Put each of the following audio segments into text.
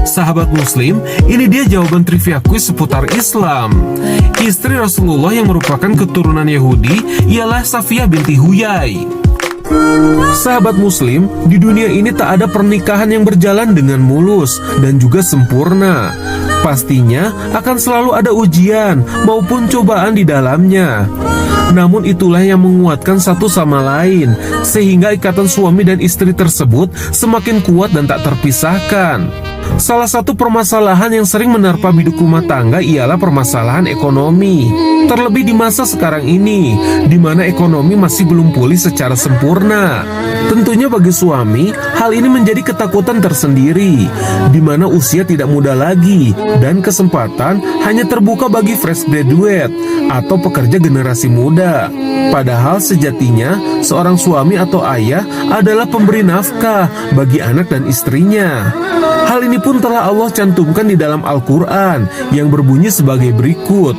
Sahabat Muslim, ini dia jawaban trivia kuis seputar Islam. Istri Rasulullah yang merupakan keturunan Yahudi ialah Safiyah binti Huyai. Sahabat Muslim, di dunia ini tak ada pernikahan yang berjalan dengan mulus dan juga sempurna. Pastinya akan selalu ada ujian maupun cobaan di dalamnya. Namun itulah yang menguatkan satu sama lain, sehingga ikatan suami dan istri tersebut semakin kuat dan tak terpisahkan. Salah satu permasalahan yang sering menerpa biduk rumah tangga ialah permasalahan ekonomi. Terlebih di masa sekarang ini, di mana ekonomi masih belum pulih secara sempurna. Tentunya bagi suami, hal ini menjadi ketakutan tersendiri, di mana usia tidak muda lagi, dan kesempatan hanya terbuka bagi fresh graduate atau pekerja generasi muda. Padahal sejatinya, seorang suami atau ayah adalah pemberi nafkah bagi anak dan istrinya. Hal ini pun telah Allah cantumkan di dalam Al-Quran yang berbunyi sebagai berikut.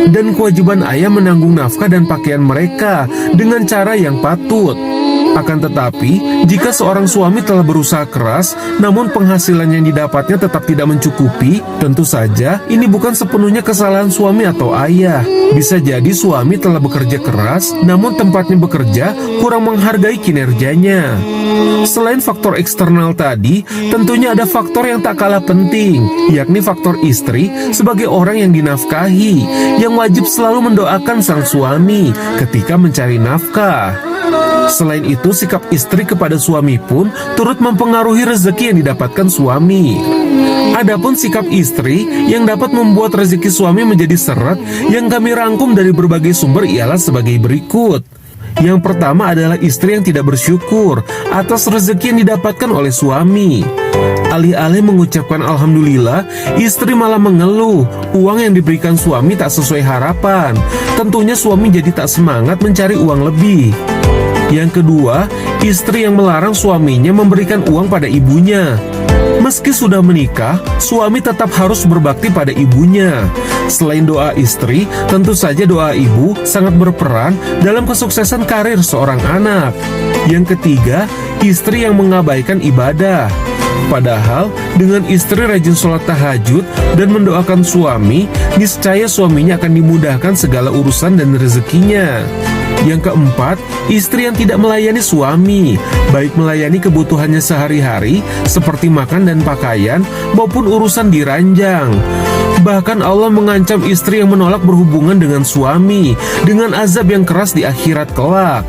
Dan kewajiban ayah menanggung nafkah dan pakaian mereka dengan cara yang patut. Akan tetapi, jika seorang suami telah berusaha keras, namun penghasilan yang didapatnya tetap tidak mencukupi, tentu saja ini bukan sepenuhnya kesalahan suami atau ayah. Bisa jadi suami telah bekerja keras, namun tempatnya bekerja kurang menghargai kinerjanya. Selain faktor eksternal tadi, tentunya ada faktor yang tak kalah penting, yakni faktor istri sebagai orang yang dinafkahi, yang wajib selalu mendoakan sang suami ketika mencari nafkah. Selain itu, sikap istri kepada suami pun turut mempengaruhi rezeki yang didapatkan suami. Adapun sikap istri yang dapat membuat rezeki suami menjadi seret yang kami rangkum dari berbagai sumber ialah sebagai berikut. Yang pertama adalah istri yang tidak bersyukur atas rezeki yang didapatkan oleh suami. Alih-alih mengucapkan alhamdulillah, istri malah mengeluh uang yang diberikan suami tak sesuai harapan. Tentunya suami jadi tak semangat mencari uang lebih. Yang kedua, istri yang melarang suaminya memberikan uang pada ibunya. Meski sudah menikah, suami tetap harus berbakti pada ibunya. Selain doa istri, tentu saja doa ibu sangat berperan dalam kesuksesan karir seorang anak. Yang ketiga, istri yang mengabaikan ibadah. Padahal, dengan istri rajin sholat tahajud dan mendoakan suami, niscaya suaminya akan dimudahkan segala urusan dan rezekinya. Yang keempat, istri yang tidak melayani suami, baik melayani kebutuhannya sehari-hari seperti makan dan pakaian maupun urusan di ranjang. Bahkan Allah mengancam istri yang menolak berhubungan dengan suami dengan azab yang keras di akhirat kelak.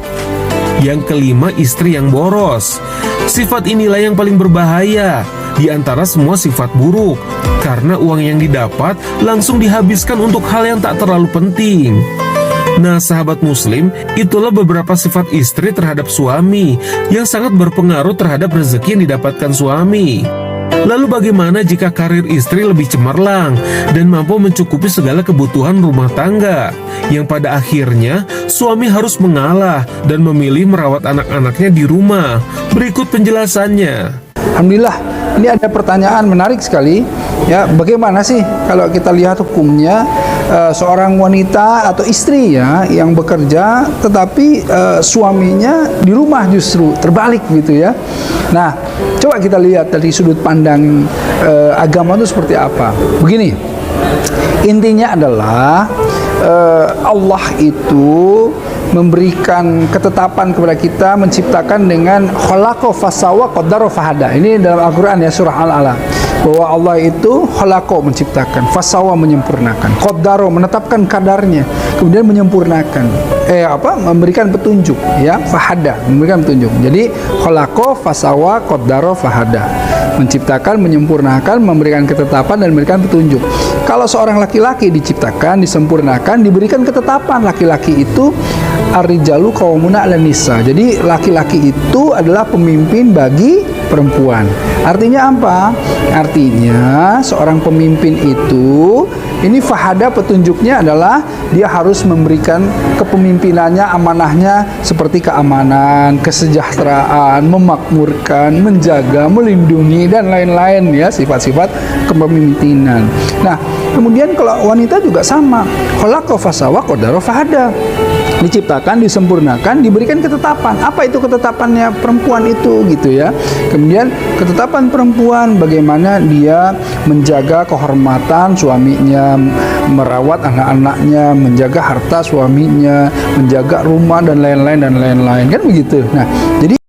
Yang kelima, istri yang boros. Sifat inilah yang paling berbahaya di antara semua sifat buruk, karena uang yang didapat langsung dihabiskan untuk hal yang tak terlalu penting. Nah, sahabat Muslim, itulah beberapa sifat istri terhadap suami yang sangat berpengaruh terhadap rezeki yang didapatkan suami. Lalu bagaimana jika karir istri lebih cemerlang dan mampu mencukupi segala kebutuhan rumah tangga, yang pada akhirnya suami harus mengalah dan memilih merawat anak-anaknya di rumah? Berikut penjelasannya. Alhamdulillah, ini ada pertanyaan menarik sekali. Ya, bagaimana sih kalau kita lihat hukumnya seorang wanita atau istri ya yang bekerja tetapi suaminya di rumah justru terbalik gitu ya. Nah, coba kita lihat dari sudut pandang agama itu seperti apa. Begini, intinya adalah Allah itu memberikan ketetapan kepada kita, menciptakan dengan khalaqa fasawa qaddara fahada. Ini dalam Al-Quran ya, surah Al-Alaq, bahwa Allah itu khalaqa menciptakan, fasawa menyempurnakan, qaddara menetapkan kadarnya, kemudian menyempurnakan, memberikan petunjuk ya, fahada memberikan petunjuk. Jadi khalaqa fasawa qaddara fahada, menciptakan, menyempurnakan, memberikan ketetapan dan memberikan petunjuk. Kalau seorang laki-laki diciptakan, disempurnakan, diberikan ketetapan, laki-laki itu ar-rijalu qawwamuna 'alan nisa. Jadi laki-laki itu adalah pemimpin bagi perempuan. Artinya apa? Artinya seorang pemimpin itu, ini fahada petunjuknya adalah dia harus memberikan kepemimpinannya, amanahnya seperti keamanan, kesejahteraan, memakmurkan, menjaga, melindungi dan lain-lain ya, sifat-sifat kepemimpinan. Nah, kemudian kalau wanita juga sama, khalaqa fasawa qaddara fahada. diciptakan, disempurnakan, diberikan ketetapan. Apa itu ketetapannya perempuan itu gitu ya. Kemudian ketetapan perempuan bagaimana dia menjaga kehormatan suaminya, merawat anak-anaknya, menjaga harta suaminya, menjaga rumah dan lain-lain kan begitu. Nah, jadi